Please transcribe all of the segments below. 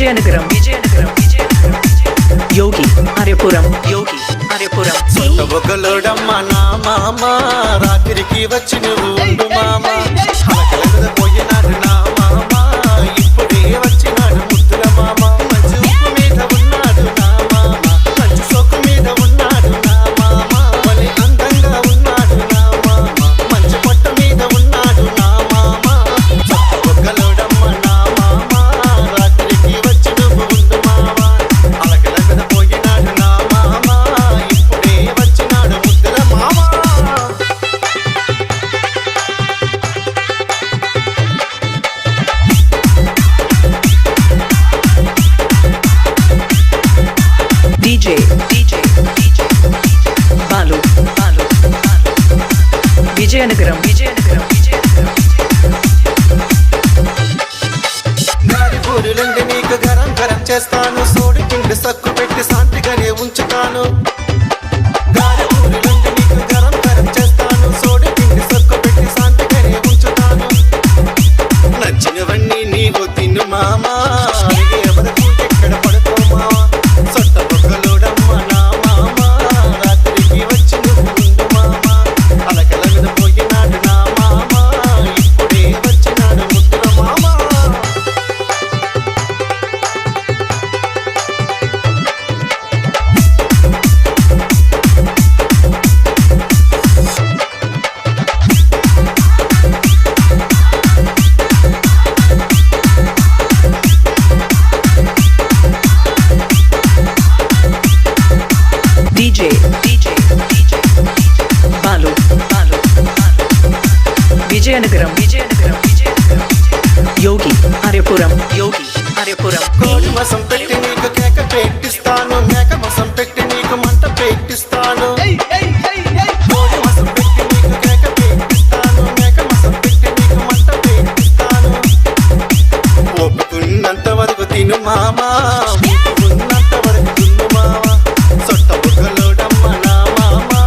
విజయనగరం యోగి ఆర్యపురం సొట్టబొగ్గలోడమ్మ నా మామ రాత్రికి వచ్చి నువ్వు ఉండు మామ అలకల పోయినాడు నా మామ ఇప్పుడే వచ్చినాడు ముద్దుల మామ మంచి ఉప్పు మీద ఉన్నాడు నా మామ మంచి సొక్కు మీద ఉన్నాడు నా మామ మళ్ళీ అందంగా ఉన్నాడు నా మామ మంచి పొట్ట మీద ఉన్నాడు నా మామ సొట్టబొగ్గలోడమ్మ నా మామ రాత్రికి వచ్చి నువ్వు ఉండు మామ అలకల పోయినాడు నా మామ ఇప్పుడే వచ్చినాడు ముద్దుల మామ DJ బాలు విజయనగరం గారి పూరులుండి నీకు గరం గరం చేస్తాను సోడి పిండి సక్కు పెట్టి శాంతిగానే ఉంచుతాను గారి పూరులుండి నీకు గరం గరం చేస్తాను సోడి పిండి సక్కు పెట్టి శాంతిగానే ఉంచుతాను నచ్చినవన్నీ నీవు తిను మామా ఎవరకు ఎక్కడ పడుకో మావా సొట్ట బొగ్గలోడమ్మ నా మామ రాత్రికి వచ్చి నువ్వు ఉండు మామ అలకల మీద పోయినాడు నా మామ ఇప్పుడే వచ్చినాడు ముద్దుల మామ DJ బాలు విజయనగరం యోగి ఆర్యపురం కోడి మసం పెట్టి నీకు కేక పెట్టిస్తాను మేక మసం పెట్టి నీకు మంట పెట్టిస్తాను కోడి మసం పెట్టి నీకు కేక పెట్టిస్తాను మేక మసం పెట్టి నీకు మంట పెట్టిస్తాను ఒప్పుకున్నంత వరకు తిను మామా ఉన్నంత వరకు తిను మామా సొట్ట బుగ్గలోడమ్మ నా మామా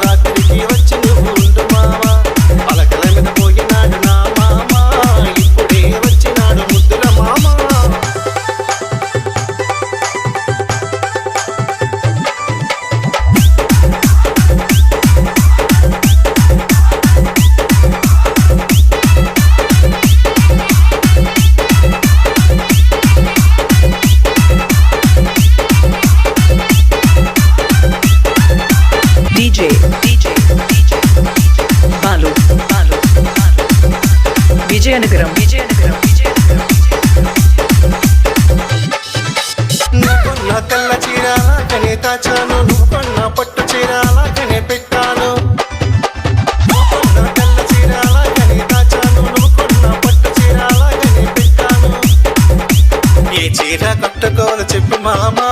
రాత్రికి వచ్చి నువ్వు ఉండు మామా అలకల మీద పోయినాడు నా మామా ఇప్పుడే వచ్చినాడు ముద్దుల మామా DJ బాలు విజయనగరం నువ్వు కొన్న తెల్ల చీర అలాగనే దాచాను నువ్వు కొన్న పట్టు చీర అలాగనే పెట్టాను నువ్వు కొన్న తెల్ల చీర అలాగనే దాచాను నువ్వు కొన్న పట్టు చీర అలాగనే పెట్టాను ఏ చీర కట్టుకోవాలో చెప్పు మామా